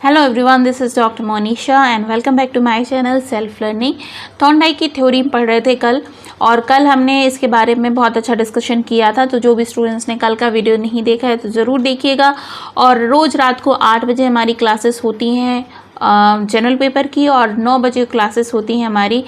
Hello everyone, this is doctor Monisha and welcome back to my channel self learning. Thorndike की theory पढ़ रहे थे कल, और कल हमने इसके बारे में बहुत अच्छा डिस्कशन किया था। तो जो भी स्टूडेंट्स ने कल का वीडियो नहीं देखा है तो ज़रूर देखिएगा। और रोज़ रात को 8 बजे हमारी क्लासेस होती हैं जनरल पेपर की, और 9 बजे क्लासेस होती हैं हमारी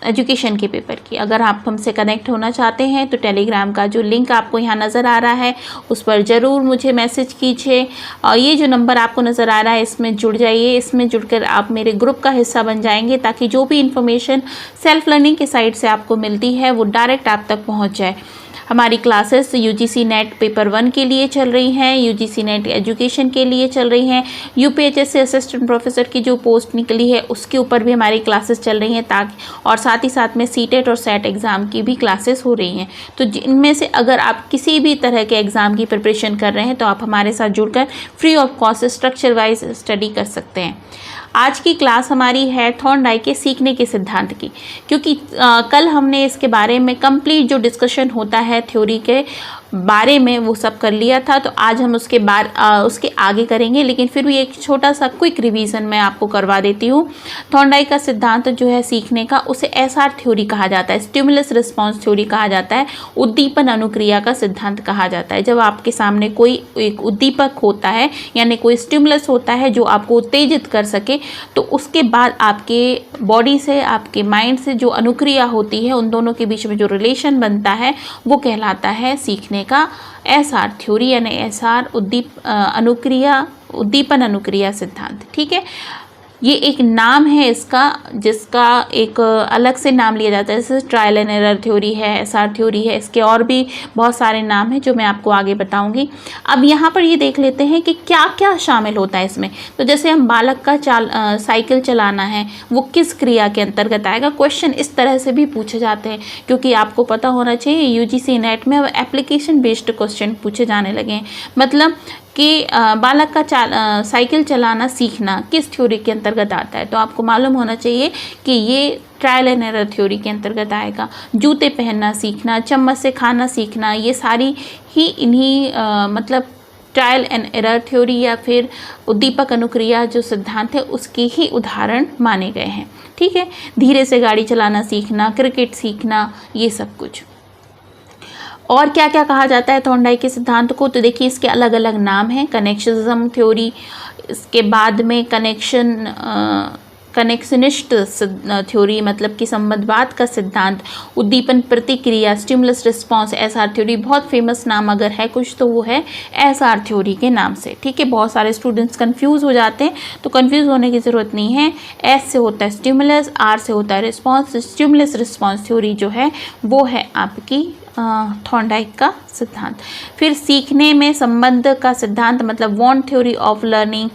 एजुकेशन के पेपर की। अगर आप हमसे कनेक्ट होना चाहते हैं तो टेलीग्राम का जो लिंक आपको यहाँ नज़र आ रहा है उस पर ज़रूर मुझे मैसेज कीजिए। और ये जो नंबर आपको नज़र आ रहा है इसमें जुड़ जाइए। इसमें जुड़कर आप मेरे ग्रुप का हिस्सा बन जाएंगे, ताकि जो भी इन्फॉर्मेशन सेल्फ लर्निंग के साइड से आपको मिलती है वो डायरेक्ट आप तक पहुँच जाए। हमारी क्लासेस यूजीसी नेट पेपर 1 के लिए चल रही हैं, यूजीसी नेट एजुकेशन के लिए चल रही हैं, यूपीएचएससी असिस्टेंट प्रोफेसर की जो पोस्ट निकली है उसके ऊपर भी हमारी क्लासेस चल रही हैं, ताकि और साथ ही साथ में सीटेट और सेट एग्ज़ाम की भी क्लासेस हो रही हैं। तो जिनमें से अगर आप किसी भी तरह के एग्ज़ाम की प्रिपरेशन कर रहे हैं तो आप हमारे साथ जुड़कर free of cost structure wise study कर सकते हैं। आज की क्लास हमारी है थॉर्नडाइक के सीखने के सिद्धांत की, क्योंकि कल हमने इसके बारे में कंप्लीट जो डिस्कशन होता है थ्योरी के बारे में वो सब कर लिया था। तो आज हम उसके आगे करेंगे, लेकिन फिर भी एक छोटा सा क्विक रिवीजन मैं आपको करवा देती हूँ। थॉर्नडाइक का सिद्धांत जो है सीखने का, उसे एसआर थ्योरी कहा जाता है, स्टिमुलस रिस्पॉन्स थ्योरी कहा जाता है, उद्दीपन अनुक्रिया का सिद्धांत कहा जाता है। जब आपके सामने कोई एक उद्दीपक होता है, यानी कोई स्टिमुलस होता है जो आपको उत्तेजित कर सके, तो उसके बाद आपके बॉडी से, आपके माइंड से जो अनुक्रिया होती है, उन दोनों के बीच में जो रिलेशन बनता है वो कहलाता है सीखने का एसआर थ्योरी, यानी एसआर उद्दीपन अनुक्रिया सिद्धांत। ठीक है, ये एक नाम है इसका, जिसका एक अलग से नाम लिया जाता है, जैसे ट्रायल एंड एरर थ्योरी है, एसआर थ्योरी है। इसके और भी बहुत सारे नाम हैं जो मैं आपको आगे बताऊंगी। अब यहाँ पर ये देख लेते हैं कि क्या क्या शामिल होता है इसमें। तो जैसे हम बालक का साइकिल चलाना है, वो किस क्रिया के अंतर्गत आएगा। क्वेश्चन इस तरह से भी पूछे जाते हैं, क्योंकि आपको पता होना चाहिए यूजीसी नेट में अब एप्लीकेशन बेस्ड क्वेश्चन पूछे जाने लगे हैं। मतलब कि बालक का साइकिल चलाना सीखना किस थ्योरी के अंतर्गत आता है, तो आपको मालूम होना चाहिए कि ये ट्रायल एंड एरर थ्योरी के अंतर्गत आएगा। जूते पहनना सीखना, चम्मच से खाना सीखना, ये सारी ही इन्हीं मतलब ट्रायल एंड एरर थ्योरी या फिर उद्दीपक अनुक्रिया जो सिद्धांत है उसके ही उदाहरण माने गए हैं। ठीक है, धीरे से गाड़ी चलाना सीखना, क्रिकेट सीखना, ये सब कुछ। और क्या क्या कहा जाता है थॉर्नडाइक के सिद्धांत को, तो देखिए इसके अलग अलग नाम हैं। कनेक्शनिज्म थ्योरी, इसके बाद में कनेक्शनिस्ट थ्योरी, मतलब कि संबंधवाद का सिद्धांत, उद्दीपन प्रतिक्रिया, स्टिमुलस रिस्पॉन्स, एसआर थ्योरी। बहुत फेमस नाम अगर है कुछ तो वो है एसआर थ्योरी के नाम से। ठीक है, बहुत सारे स्टूडेंट्स कंफ्यूज हो जाते हैं, तो कंफ्यूज होने की ज़रूरत नहीं है। एस से होता है स्टिमुलस, आर से होता है रिस्पॉन्स। स्टिमुलस रिस्पॉन्स थ्योरी जो है वो है आपकी थॉर्नडाइक का सिद्धांत। फिर सीखने में संबंध का सिद्धांत, मतलब वॉन्ट थ्योरी ऑफ लर्निंग।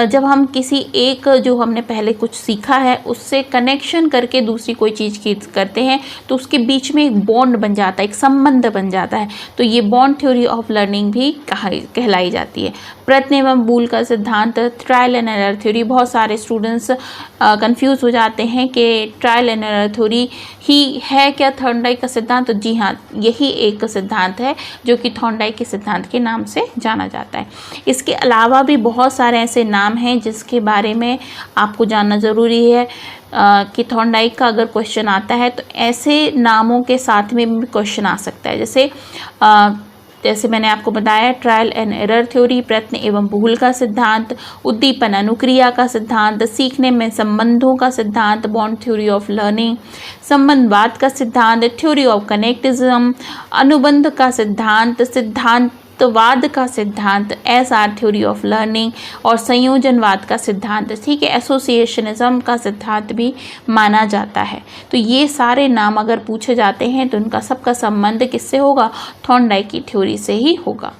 जब हम किसी एक जो हमने पहले कुछ सीखा है उससे कनेक्शन करके दूसरी कोई चीज़ करते हैं तो उसके बीच में एक बॉन्ड बन जाता है, एक संबंध बन जाता है, तो ये बॉन्ड थ्योरी ऑफ लर्निंग भी कहलाई जाती है। प्रयत्न एवं भूल का सिद्धांत, ट्रायल एंड एरर थ्योरी। बहुत सारे स्टूडेंट्स कंफ्यूज हो जाते हैं कि ट्रायल एंड एरर थ्योरी ही है क्या थॉर्नडाइक का सिद्धांत। तो जी हाँ, यही एक सिद्धांत है जो कि थॉर्नडाइक के सिद्धांत के नाम से जाना जाता है। इसके अलावा भी बहुत सारे ऐसे नाम हैं जिसके बारे में आपको जानना ज़रूरी है कि थॉर्नडाइक का अगर क्वेश्चन आता है तो ऐसे नामों के साथ में भी क्वेश्चन आ सकता है। जैसे मैंने आपको बताया, ट्रायल एंड एरर थ्योरी, प्रयत्न एवं भूल का सिद्धांत, उद्दीपन अनुक्रिया का सिद्धांत, सीखने में संबंधों का सिद्धांत, बॉन्ड थ्योरी ऑफ लर्निंग, संबंधवाद का सिद्धांत, थ्योरी ऑफ कनेक्टिज्म, अनुबंध का सिद्धांत, सिद्धांतवाद का सिद्धांत, एसआर थ्योरी ऑफ लर्निंग, और संयोजनवाद का सिद्धांत। ठीक है, एसोसिएशनिज्म का सिद्धांत भी माना जाता है। तो ये सारे नाम अगर पूछे जाते हैं तो उनका सबका संबंध किससे होगा, थॉर्नडाइक की थ्योरी से ही होगा।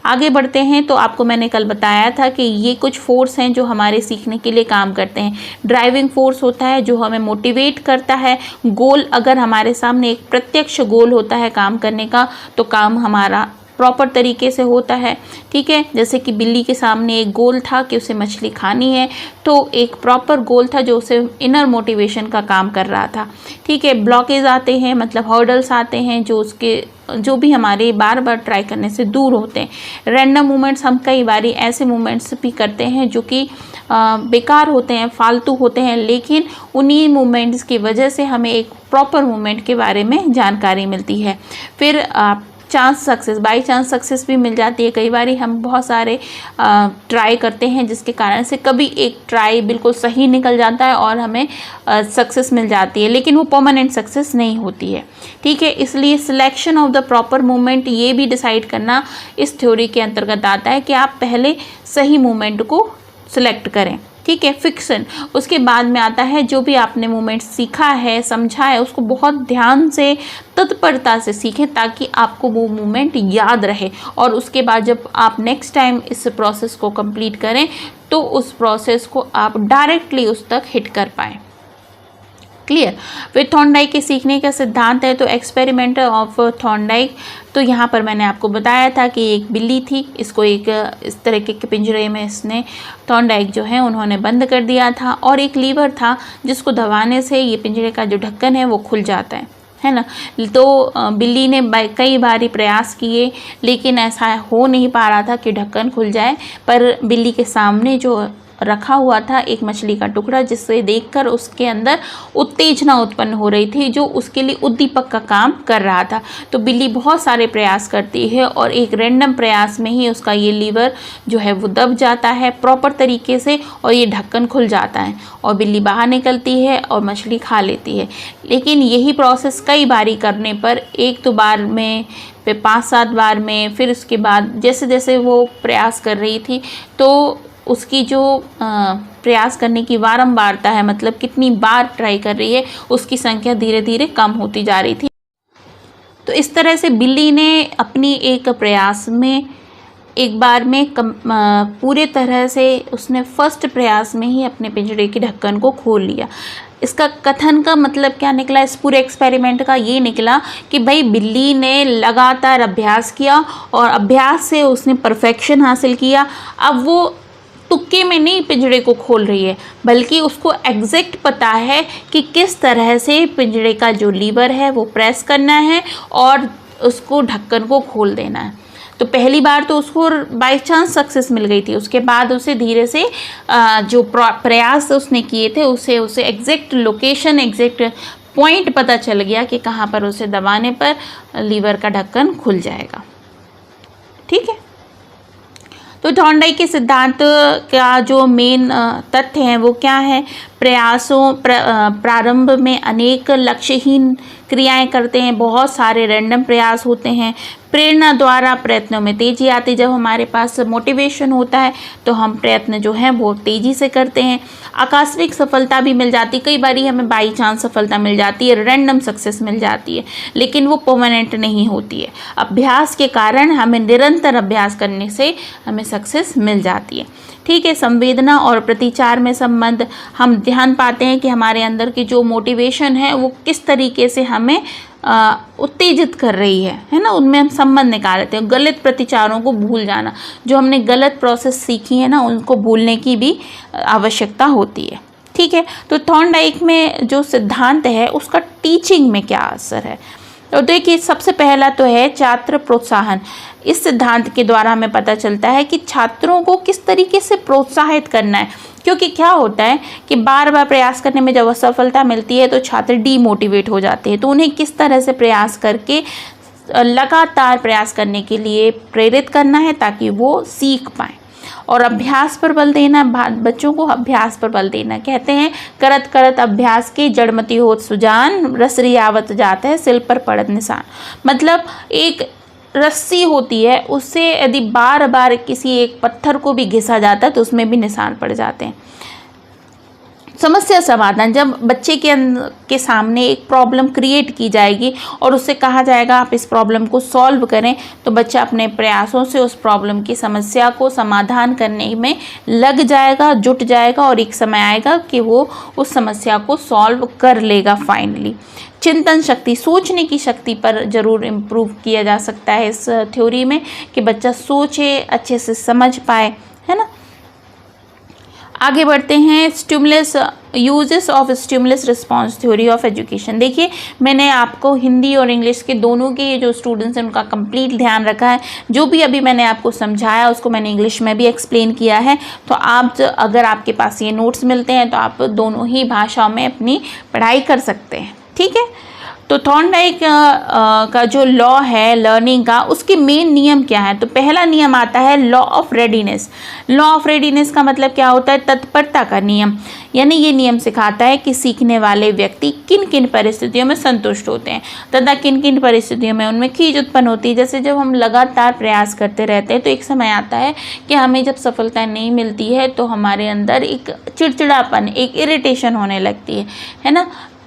आगे बढ़ते हैं। तो आपको मैंने कल बताया था कि ये कुछ फोर्स हैं जो हमारे सीखने के लिए काम करते हैं। ड्राइविंग फोर्स होता है जो हमें मोटिवेट करता है। गोल, अगर हमारे सामने एक प्रत्यक्ष गोल होता है काम करने का, तो काम हमारा प्रॉपर तरीके से होता है। ठीक है, जैसे कि बिल्ली के सामने एक गोल था कि उसे मछली खानी है, तो एक प्रॉपर गोल था जो उसे इनर मोटिवेशन का काम कर रहा था। ठीक है, ब्लॉकेज आते हैं, मतलब हर्डल्स आते हैं जो भी हमारे बार बार ट्राई करने से दूर होते हैं। रैंडम मूवमेंट्स, हम कई बारी ऐसे मूवमेंट्स भी करते हैं जो कि बेकार होते हैं, फालतू होते हैं, लेकिन उन्हीं मूवमेंट्स की वजह से हमें एक प्रॉपर मूवमेंट के बारे में जानकारी मिलती है। फिर chance success, by chance success भी मिल जाती है। कई बार हम बहुत सारे ट्राई करते हैं जिसके कारण से कभी एक ट्राई बिल्कुल सही निकल जाता है और हमें सक्सेस मिल जाती है, लेकिन वो परमानेंट सक्सेस नहीं होती है। ठीक है, इसलिए selection of the proper movement ये भी डिसाइड करना इस थ्योरी के अंतर्गत आता है कि आप पहले सही मूवमेंट को सिलेक्ट करें। ठीक है, फिक्सन उसके बाद में आता है। जो भी आपने मूवमेंट सीखा है, समझा है, उसको बहुत ध्यान से, तत्परता से सीखें ताकि आपको वो मूवमेंट याद रहे, और उसके बाद जब आप नेक्स्ट टाइम इस प्रोसेस को कंप्लीट करें तो उस प्रोसेस को आप डायरेक्टली उस तक हिट कर पाएँ। क्लियर। फिर थॉर्नडाइक के सीखने का सिद्धांत है, तो एक्सपेरिमेंट ऑफ थॉर्नडाइक, तो यहाँ पर मैंने आपको बताया था कि एक बिल्ली थी, इसको एक इस तरह के पिंजरे में इसने थॉर्नडाइक जो है उन्होंने बंद कर दिया था, और एक लीवर था जिसको दबाने से ये पिंजरे का जो ढक्कन है वो खुल जाता है ना। तो बिल्ली ने कई बारी प्रयास किए, लेकिन ऐसा हो नहीं पा रहा था कि ढक्कन खुल जाए। पर बिल्ली के सामने जो रखा हुआ था एक मछली का टुकड़ा, जिससे देखकर उसके अंदर उत्तेजना उत्पन्न हो रही थी जो उसके लिए उद्दीपक का काम कर रहा था। तो बिल्ली बहुत सारे प्रयास करती है और एक रैंडम प्रयास में ही उसका ये लीवर जो है वो दब जाता है प्रॉपर तरीके से, और ये ढक्कन खुल जाता है और बिल्ली बाहर निकलती है और मछली खा लेती है। लेकिन यही प्रोसेस कई बारी करने पर, एक दो बार में, फिर 5-7 बार में, फिर उसके बाद जैसे जैसे वो प्रयास कर रही थी तो उसकी जो प्रयास करने की बारंबारता है, मतलब कितनी बार ट्राई कर रही है, उसकी संख्या धीरे धीरे कम होती जा रही थी। तो इस तरह से बिल्ली ने अपनी एक प्रयास में एक बार में पूरे तरह से उसने फर्स्ट प्रयास में ही अपने पिंजरे के ढक्कन को खोल लिया। इसका कथन का मतलब क्या निकला इस पूरे एक्सपेरिमेंट का? ये निकला कि भाई बिल्ली ने लगातार अभ्यास किया और अभ्यास से उसने परफेक्शन हासिल किया। अब वो तुक्के में नहीं पिंजरे को खोल रही है, बल्कि उसको एग्जैक्ट पता है कि किस तरह से पिंजरे का जो लीवर है वो प्रेस करना है और उसको ढक्कन को खोल देना है। तो पहली बार तो उसको बाय चांस सक्सेस मिल गई थी, उसके बाद उसे धीरे से जो प्रयास उसने किए थे उसे एग्जैक्ट लोकेशन, एग्जैक्ट पॉइंट पता चल गया कि कहाँ पर उसे दबाने पर लीवर का ढक्कन खुल जाएगा। ठीक है, तो थॉर्नडाइक के सिद्धांत का जो मेन तथ्य हैं वो क्या है? प्रयासों प्रारंभ में अनेक लक्ष्यहीन क्रियाएं करते हैं, बहुत सारे रैंडम प्रयास होते हैं। प्रेरणा द्वारा प्रयत्नों में तेजी आती, जब हमारे पास मोटिवेशन होता है तो हम प्रयत्न जो है वो तेजी से करते हैं। आकस्मिक सफलता भी मिल जाती, कई बार हमें बाई चांस सफलता मिल जाती है, रैंडम सक्सेस मिल जाती है, लेकिन वो परमानेंट नहीं होती है। अभ्यास के कारण, हमें निरंतर अभ्यास करने से हमें सक्सेस मिल जाती है। ठीक है, संवेदना और प्रतिचार में संबंध, हम ध्यान पाते हैं कि हमारे अंदर की जो मोटिवेशन है वो किस तरीके से हमें उत्तेजित कर रही है ना, उनमें हम संबंध निकाल लेते हैं। गलत प्रतिचारों को भूल जाना, जो हमने गलत प्रोसेस सीखी है ना, उनको भूलने की भी आवश्यकता होती है। ठीक है, तो थॉर्नडाइक में जो सिद्धांत है उसका टीचिंग में क्या असर है? तो देखिए, सबसे पहला तो है छात्र प्रोत्साहन। इस सिद्धांत के द्वारा हमें पता चलता है कि छात्रों को किस तरीके से प्रोत्साहित करना है, क्योंकि क्या होता है कि बार बार प्रयास करने में जब असफलता मिलती है तो छात्र डीमोटिवेट हो जाते हैं। तो उन्हें किस तरह से प्रयास करके लगातार प्रयास करने के लिए प्रेरित करना है ताकि वो सीख पाएँ। और अभ्यास पर बल देना, बच्चों को अभ्यास पर बल देना। कहते हैं करत करत अभ्यास की जड़मती होत सुजान, रसरी आवत जात है सिल पर पड़त निशान। मतलब एक रस्सी होती है, उससे यदि बार बार किसी एक पत्थर को भी घिसा जाता है तो उसमें भी निशान पड़ जाते हैं। समस्या समाधान, जब बच्चे के सामने एक प्रॉब्लम क्रिएट की जाएगी और उससे कहा जाएगा आप इस प्रॉब्लम को सॉल्व करें, तो बच्चा अपने प्रयासों से उस प्रॉब्लम की समस्या को समाधान करने में लग जाएगा, जुट जाएगा, और एक समय आएगा कि वो उस समस्या को सॉल्व कर लेगा फाइनली। चिंतन शक्ति, सोचने की शक्ति पर ज़रूर इम्प्रूव किया जा सकता है इस थ्योरी में, कि बच्चा सोचे, अच्छे से समझ पाए, है ना। आगे बढ़ते हैं, stimulus, uses of stimulus response theory of education. देखिए, मैंने आपको हिंदी और इंग्लिश के दोनों के जो स्टूडेंट्स हैं उनका कंप्लीट ध्यान रखा है। जो भी अभी मैंने आपको समझाया उसको मैंने इंग्लिश में भी एक्सप्लेन किया है। तो आप अगर आपके पास ये नोट्स मिलते हैं तो आप दोनों ही भाषाओं में अपनी पढ़ाई कर सकते हैं, ठीक है। तो थॉर्नडाइक का जो लॉ है लर्निंग का, उसके मेन नियम क्या है? तो पहला नियम आता है law of readiness. Law of readiness का मतलब क्या होता है? तत्परता का नियम। यानी ये नियम सिखाता है कि सीखने वाले व्यक्ति किन किन परिस्थितियों में संतुष्ट होते हैं तथा किन किन परिस्थितियों में उनमें खींच उत्पन्न होती है। जैसे जब हम लगातार प्रयास करते रहते हैं तो एक समय आता है कि हमें जब सफलता नहीं मिलती है तो हमारे अंदर एक चिड़चिड़ापन, एक इरिटेशन होने लगती है ना।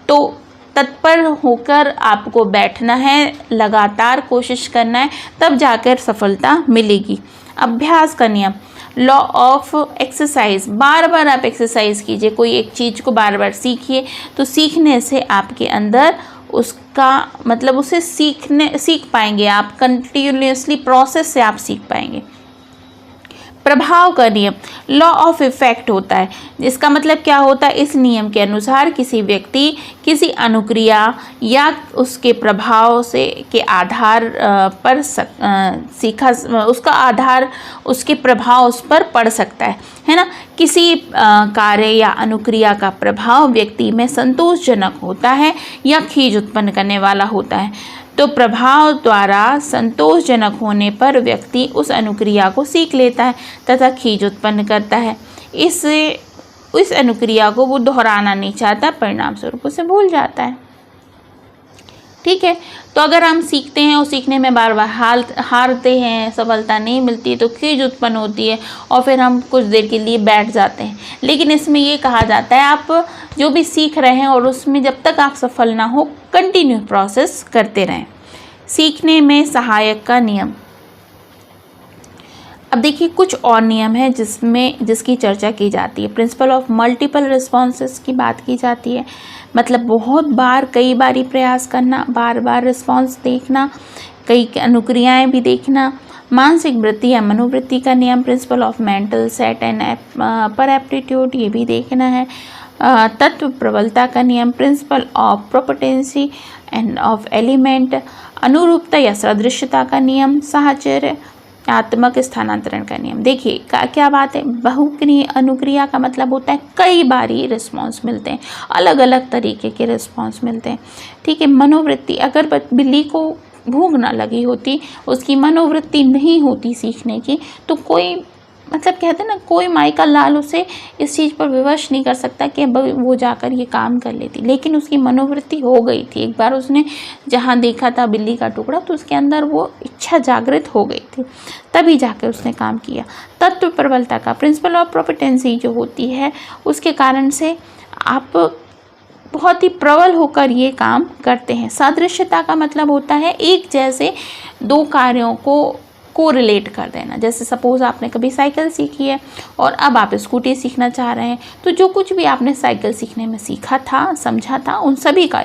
तो तत्पर होकर आपको बैठना है, लगातार कोशिश करना है, तब जाकर सफलता मिलेगी। अभ्यास का नियम, लॉ ऑफ एक्सरसाइज, बार बार आप एक्सरसाइज कीजिए, कोई एक चीज़ को बार बार सीखिए, तो सीखने से आपके अंदर उसका मतलब उसे सीख पाएंगे आप, कंटिन्यूसली प्रोसेस से आप सीख पाएंगे। प्रभाव का नियम, लॉ ऑफ इफेक्ट होता है। इसका मतलब क्या होता है? इस नियम के अनुसार किसी व्यक्ति किसी अनुक्रिया या उसके प्रभाव से के आधार पर सीखा, उसका आधार उसके प्रभाव उस पर पड़ सकता है ना। किसी कार्य या अनुक्रिया का प्रभाव व्यक्ति में संतोषजनक होता है या खीज उत्पन्न करने वाला होता है। तो प्रभाव द्वारा संतोषजनक होने पर व्यक्ति उस अनुक्रिया को सीख लेता है तथा खीज उत्पन्न करता है। इस अनुक्रिया को वो दोहराना नहीं चाहता, परिणाम स्वरूप उसे भूल जाता है, ठीक है। तो अगर हम सीखते हैं और सीखने में बार बार हारते हैं, सफलता नहीं मिलती तो खीज उत्पन्न होती है और फिर हम कुछ देर के लिए बैठ जाते हैं। लेकिन इसमें ये कहा जाता है आप जो भी सीख रहे हैं और उसमें जब तक आप सफल ना हो कंटिन्यू प्रोसेस करते रहें। सीखने में सहायक का नियम, अब देखिए कुछ और नियम है जिसकी चर्चा की जाती है। प्रिंसिपल ऑफ मल्टीपल रिस्पॉन्सेस की बात की जाती है, मतलब बहुत बार कई बारी प्रयास करना, बार बार रिस्पॉन्स देखना, कई अनुक्रियाएं भी देखना। मानसिक वृत्ति या मनोवृत्ति का नियम, principle of mental set and पर एप्टीट्यूड, ये भी देखना है। तत्व प्रबलता का नियम, principle of prepotency and of element, अनुरूपता या सदृश्यता का नियम, साहचर्य आत्मक स्थानांतरण का नियम। देखिए क्या बात है, बहुक्रिया अनुक्रिया का मतलब होता है कई बारी रिस्पॉन्स मिलते हैं, अलग अलग तरीके के रिस्पॉन्स मिलते हैं, ठीक है। मनोवृत्ति, अगर बिल्ली को भूख ना लगी होती, उसकी मनोवृत्ति नहीं होती सीखने की, तो कोई मतलब कहते हैं ना, कोई माई का लाल उसे इस चीज़ पर विवश नहीं कर सकता कि वो जाकर ये काम कर लेती। लेकिन उसकी मनोवृत्ति हो गई थी, एक बार उसने जहाँ देखा था बिल्ली का टुकड़ा तो उसके अंदर वो इच्छा जागृत हो गई थी, तभी जाकर उसने काम किया। तत्व प्रबलता का, प्रिंसिपल ऑफ प्रोपेटेंसी जो होती है उसके कारण से आप बहुत ही प्रबल होकर ये काम करते हैं। सादृश्यता का मतलब होता है एक जैसे दो कार्यों को रिलेट कर देना। जैसे सपोज़ आपने कभी साइकिल सीखी है और अब आप स्कूटी सीखना चाह रहे हैं, तो जो कुछ भी आपने साइकिल सीखने में सीखा था, समझा था, उन सभी का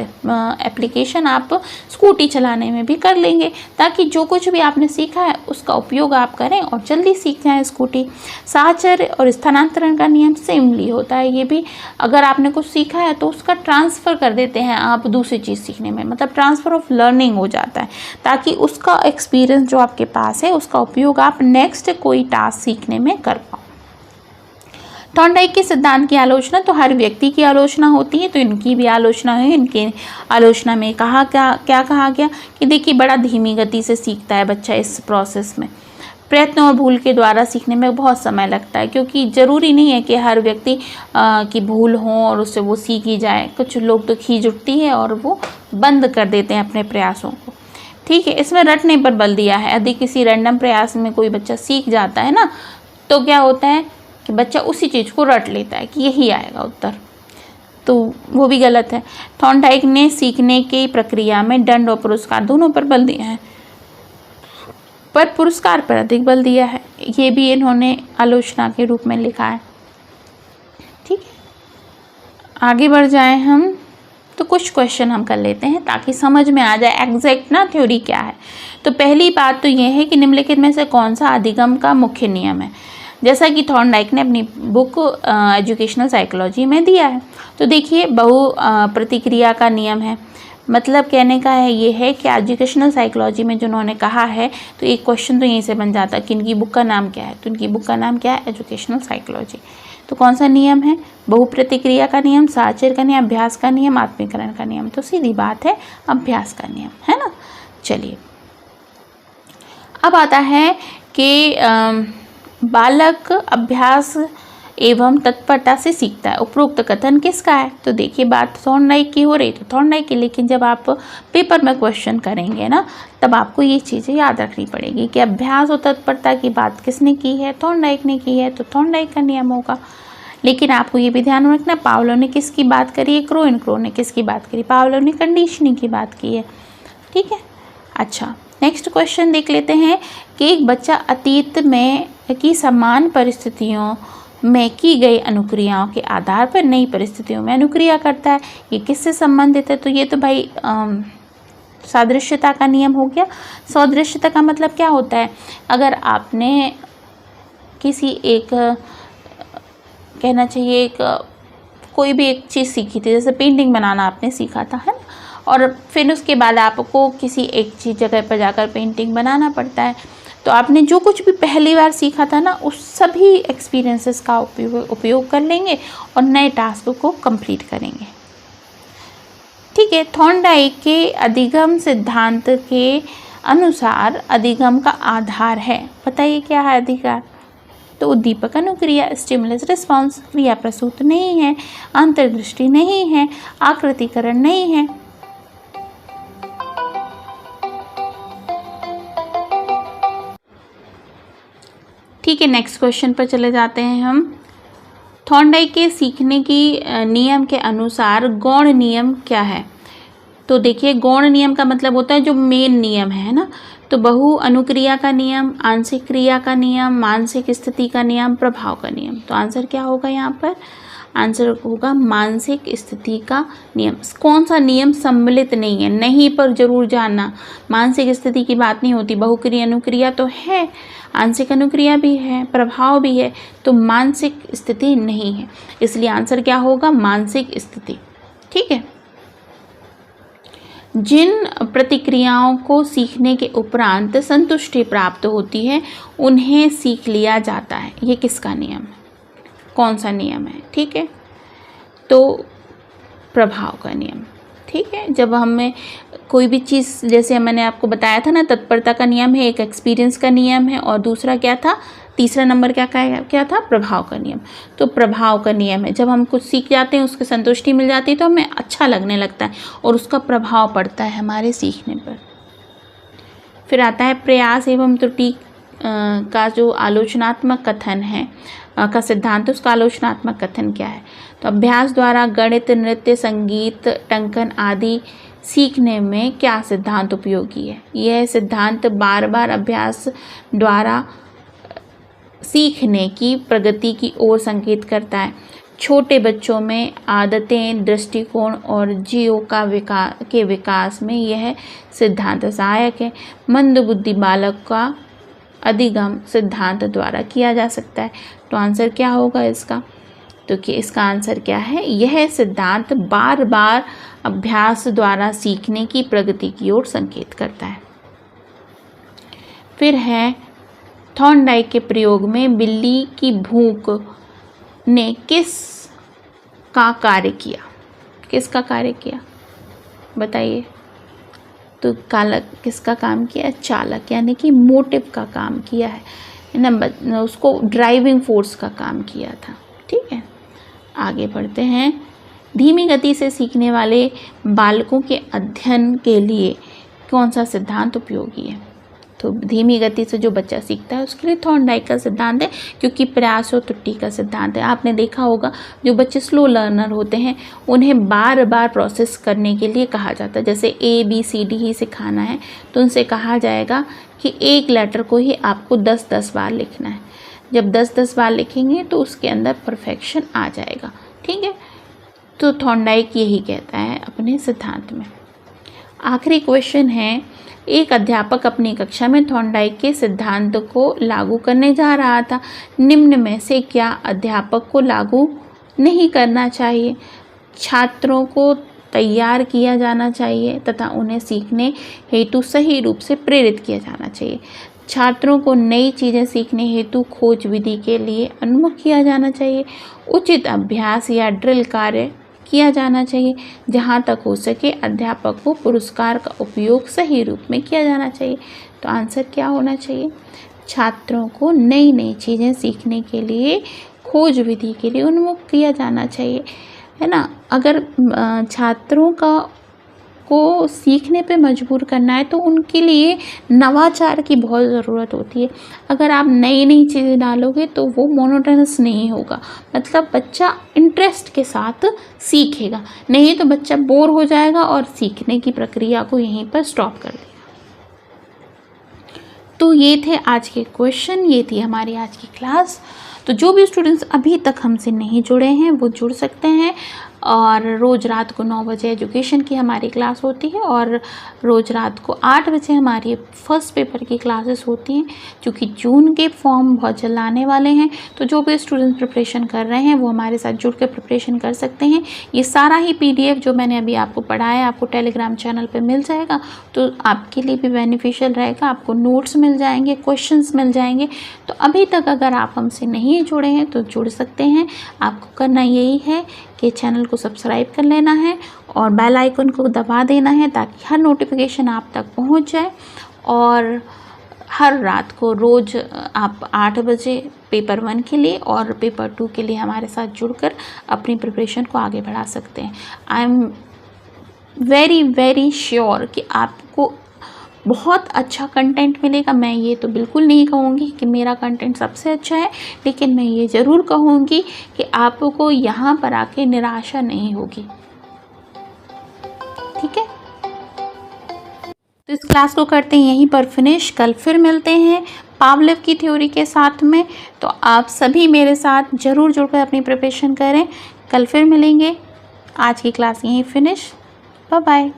एप्लीकेशन आप स्कूटी चलाने में भी कर लेंगे, ताकि जो कुछ भी आपने सीखा है उसका उपयोग आप करें और जल्दी सीख जाएं स्कूटी। साहचर्य और स्थानांतरण का नियम सेमली होता है, ये भी अगर आपने कुछ सीखा है तो उसका ट्रांसफ़र कर देते हैं आप दूसरी चीज़ सीखने में, मतलब ट्रांसफ़र ऑफ लर्निंग हो जाता है, ताकि उसका एक्सपीरियंस जो आपके पास है उसका उपयोग आप नेक्स्ट कोई टास्क सीखने में कर पाओ। थॉर्नडाइक के सिद्धांत की आलोचना, तो हर व्यक्ति की आलोचना होती है, तो इनकी भी आलोचना है। इनके आलोचना में क्या कहा गया कि देखिए बड़ा धीमी गति से सीखता है बच्चा इस प्रोसेस में, प्रयत्न और भूल के द्वारा सीखने में बहुत समय लगता है, क्योंकि ज़रूरी नहीं है कि हर व्यक्ति की भूल हो और उससे वो सीखी जाए। कुछ लोग तो खींच उठती है और वो बंद कर देते हैं अपने प्रयासों को, ठीक है। इसमें रटने पर बल दिया है। यदि किसी रैंडम प्रयास में कोई बच्चा सीख जाता है ना, तो क्या होता है कि बच्चा उसी चीज़ को रट लेता है कि यही आएगा उत्तर, तो वो भी गलत है। थॉर्नडाइक ने सीखने की प्रक्रिया में दंड और पुरस्कार दोनों पर बल दिया है, पर पुरस्कार पर अधिक बल दिया है, ये भी इन्होंने आलोचना के रूप में लिखा है, ठीक है। आगे बढ़ जाएं हम, तो कुछ क्वेश्चन हम कर लेते हैं ताकि समझ में आ जाए एग्जैक्ट ना थ्योरी क्या है। तो पहली बात तो ये है कि निम्नलिखित में से कौन सा अधिगम का मुख्य नियम है, जैसा कि थॉर्नडाइक ने अपनी बुक एजुकेशनल साइकोलॉजी में दिया है। तो देखिए बहु प्रतिक्रिया का नियम है, मतलब कहने का है ये है कि एजुकेशनल साइकोलॉजी में जो उन्होंने कहा है, तो एक क्वेश्चन तो यहीं से बन जाता है कि इनकी बुक का नाम क्या है। तो इनकी बुक का नाम क्या है? Educational psychology. तो कौन सा नियम है? बहुप्रतिक्रिया का नियम, साहचर्य का नियम, अभ्यास का नियम, आत्मीकरण का नियम। तो सीधी बात है अभ्यास का नियम, है ना। चलिए अब आता है कि बालक अभ्यास एवं तत्परता से सीखता है। उपरोक्त कथन किसका है? तो देखिए बात थॉर्नडाइक की हो रही तो थॉर्नडाइक की, लेकिन जब आप पेपर में क्वेश्चन करेंगे ना तब आपको ये चीज़ें याद रखनी पड़ेगी कि अभ्यास और तत्परता की बात किसने की है? थॉर्नडाइक ने की है, तो थॉर्नडाइक का नियम होगा। लेकिन आपको ये भी ध्यान रखना, पावलोव ने किसकी बात करी है? क्रो एंड क्रो ने किसकी बात करी? पावलोव ने कंडीशनिंग की बात की है, ठीक है। अच्छा, नेक्स्ट क्वेश्चन देख लेते हैं कि एक बच्चा अतीत में की समान परिस्थितियों में की गई अनुक्रियाओं के आधार पर नई परिस्थितियों में अनुक्रिया करता है। ये किससे संबंधित है? तो ये तो भाई सादृश्यता का नियम हो गया। सादृश्यता का मतलब क्या होता है? अगर आपने किसी एक कहना चाहिए एक कोई भी एक चीज़ सीखी थी, जैसे पेंटिंग बनाना आपने सीखा था, है ना, और फिर उसके बाद आपको किसी एक चीज़ जगह पर जाकर पेंटिंग बनाना पड़ता है, तो आपने जो कुछ भी पहली बार सीखा था ना उस सभी एक्सपीरियंसेस का उपयोग कर लेंगे और नए टास्क को कंप्लीट करेंगे, ठीक है। थॉर्नडाइक के अधिगम सिद्धांत के अनुसार अधिगम का आधार है, बताइए क्या है अधिकार? तो उद्दीपक अनुक्रिया, स्टिमुलस रिस्पॉन्स, क्रिया प्रसूत नहीं है, अंतर्दृष्टि नहीं है, आकृतिकरण नहीं है। ठीक है, नेक्स्ट क्वेश्चन पर चले जाते हैं हम। थॉर्नडाइक के सीखने की नियम के अनुसार गौण नियम क्या है? तो देखिए गौण नियम का मतलब होता है जो मेन नियम है ना, तो बहु अनुक्रिया का नियम, आंशिक क्रिया का नियम, मानसिक स्थिति का नियम, प्रभाव का नियम। तो आंसर क्या होगा यहाँ पर? आंसर होगा मानसिक स्थिति का नियम। कौन सा नियम सम्मिलित नहीं है? नहीं पर जरूर जानना, मानसिक स्थिति की बात नहीं होती, बहुक्रिया अनुक्रिया तो है, आंशिक अनुक्रिया भी है, प्रभाव भी है, तो मानसिक स्थिति नहीं है, इसलिए आंसर क्या होगा? मानसिक स्थिति, ठीक है। जिन प्रतिक्रियाओं को सीखने के उपरांत संतुष्टि प्राप्त होती है उन्हें सीख लिया जाता है। ये किसका नियम है? कौन सा नियम है? ठीक है, तो प्रभाव का नियम, ठीक है। जब हमें कोई भी चीज़, जैसे मैंने आपको बताया था ना, तत्परता का नियम है, एक एक्सपीरियंस का नियम है, और दूसरा क्या था? तीसरा नंबर क्या था? प्रभाव का नियम। तो प्रभाव का नियम है, जब हम कुछ सीख जाते हैं, उसकी संतुष्टि मिल जाती है तो हमें अच्छा लगने लगता है और उसका प्रभाव पड़ता है हमारे सीखने पर। फिर आता है प्रयास एवं त्रुटि का जो आलोचनात्मक कथन है का सिद्धांत, उसका आलोचनात्मक कथन क्या है? तो अभ्यास द्वारा गणित, नृत्य, संगीत, टंकन आदि सीखने में क्या सिद्धांत उपयोगी है? यह सिद्धांत बार बार अभ्यास द्वारा सीखने की प्रगति की ओर संकेत करता है। छोटे बच्चों में आदतें, दृष्टिकोण और जीव के विकास में यह सिद्धांत सहायक है। मंदबुद्धि बालक का अधिगम सिद्धांत द्वारा किया जा सकता है। तो आंसर क्या होगा इसका? तो कि इसका आंसर क्या है? यह सिद्धांत बार बार अभ्यास द्वारा सीखने की प्रगति की ओर संकेत करता है। फिर है थॉर्नडाइक के प्रयोग में बिल्ली की भूख ने किस का कार्य किया? किसका कार्य किया बताइए? तो कालक किसका काम किया? चालक, यानी कि मोटिव का काम किया है ना, उसको ड्राइविंग फोर्स का काम किया था, ठीक है। आगे बढ़ते हैं। धीमी गति से सीखने वाले बालकों के अध्ययन के लिए कौन सा सिद्धांत उपयोगी है? तो धीमी गति से जो बच्चा सीखता है उसके लिए थॉर्नडाइक का सिद्धांत है, क्योंकि प्रयास और त्रुटि का सिद्धांत है। आपने देखा होगा जो बच्चे स्लो लर्नर होते हैं उन्हें बार बार प्रोसेस करने के लिए कहा जाता है। जैसे ABCD ही सिखाना है तो उनसे कहा जाएगा कि एक लेटर को ही आपको 10-10 बार लिखना है। जब 10-10 बार लिखेंगे तो उसके अंदर परफेक्शन आ जाएगा, ठीक है। तो थॉर्नडाइक यही कहता है अपने सिद्धांत में। आखिरी क्वेश्चन है, एक अध्यापक अपनी कक्षा में थॉर्नडाइक के सिद्धांत को लागू करने जा रहा था। निम्न में से क्या अध्यापक को लागू नहीं करना चाहिए? छात्रों को तैयार किया जाना चाहिए तथा उन्हें सीखने हेतु सही रूप से प्रेरित किया जाना चाहिए। छात्रों को नई चीज़ें सीखने हेतु खोज विधि के लिए उन्मुख किया जाना चाहिए। उचित अभ्यास या ड्रिल कार्य किया जाना चाहिए। जहाँ तक हो सके अध्यापक को पुरस्कार का उपयोग सही रूप में किया जाना चाहिए। तो आंसर क्या होना चाहिए? छात्रों को नई नई चीज़ें सीखने के लिए खोज विधि के लिए उन्मुख किया जाना चाहिए, है ना। अगर छात्रों को सीखने पे मजबूर करना है तो उनके लिए नवाचार की बहुत ज़रूरत होती है। अगर आप नई नई चीज़ें डालोगे तो वो मोनोटोनस नहीं होगा, मतलब बच्चा इंटरेस्ट के साथ सीखेगा, नहीं तो बच्चा बोर हो जाएगा और सीखने की प्रक्रिया को यहीं पर स्टॉप कर देगा। तो ये थे आज के क्वेश्चन, ये थी हमारी आज की क्लास। तो जो भी स्टूडेंट्स अभी तक हमसे नहीं जुड़े हैं वो जुड़ सकते हैं, और रोज़ रात को 9 बजे एजुकेशन की हमारी क्लास होती है और रोज़ रात को 8 बजे हमारी फर्स्ट पेपर की क्लासेस होती हैं। क्योंकि जून के फॉर्म बहुत जल्द आने वाले हैं, तो जो भी स्टूडेंट्स प्रिपरेशन कर रहे हैं वो हमारे साथ जुड़ कर प्रिपरेशन कर सकते हैं। ये सारा ही PDF जो मैंने अभी आपको पढ़ाया आपको टेलीग्राम चैनल पर मिल जाएगा, तो आपके लिए भी बेनिफिशियल रहेगा। आपको नोट्स मिल जाएंगे, क्वेश्चंस मिल जाएंगे। तो अभी तक अगर आप हमसे नहीं जुड़े हैं तो जुड़ सकते हैं। आपको करना यही है कि चैनल को सब्सक्राइब कर लेना है और बेल आइकन को दबा देना है ताकि हर नोटिफिकेशन आप तक पहुंच जाए। और हर रात को रोज़ आप 8 बजे पेपर 1 के लिए और पेपर 2 के लिए हमारे साथ जुड़कर अपनी प्रिपरेशन को आगे बढ़ा सकते हैं। आई एम वेरी श्योर कि आपको बहुत अच्छा कंटेंट मिलेगा। मैं ये तो बिल्कुल नहीं कहूँगी कि मेरा कंटेंट सबसे अच्छा है, लेकिन मैं ये ज़रूर कहूँगी कि आपको यहाँ पर आके निराशा नहीं होगी। ठीक है, तो इस क्लास को करते हैं यहीं पर फिनिश। कल फिर मिलते हैं पावलोव की थ्योरी के साथ में। तो आप सभी मेरे साथ ज़रूर जुड़कर अपनी प्रिपरेशन करें। कल फिर मिलेंगे। आज की क्लास यहीं फिनिश। Bye bye.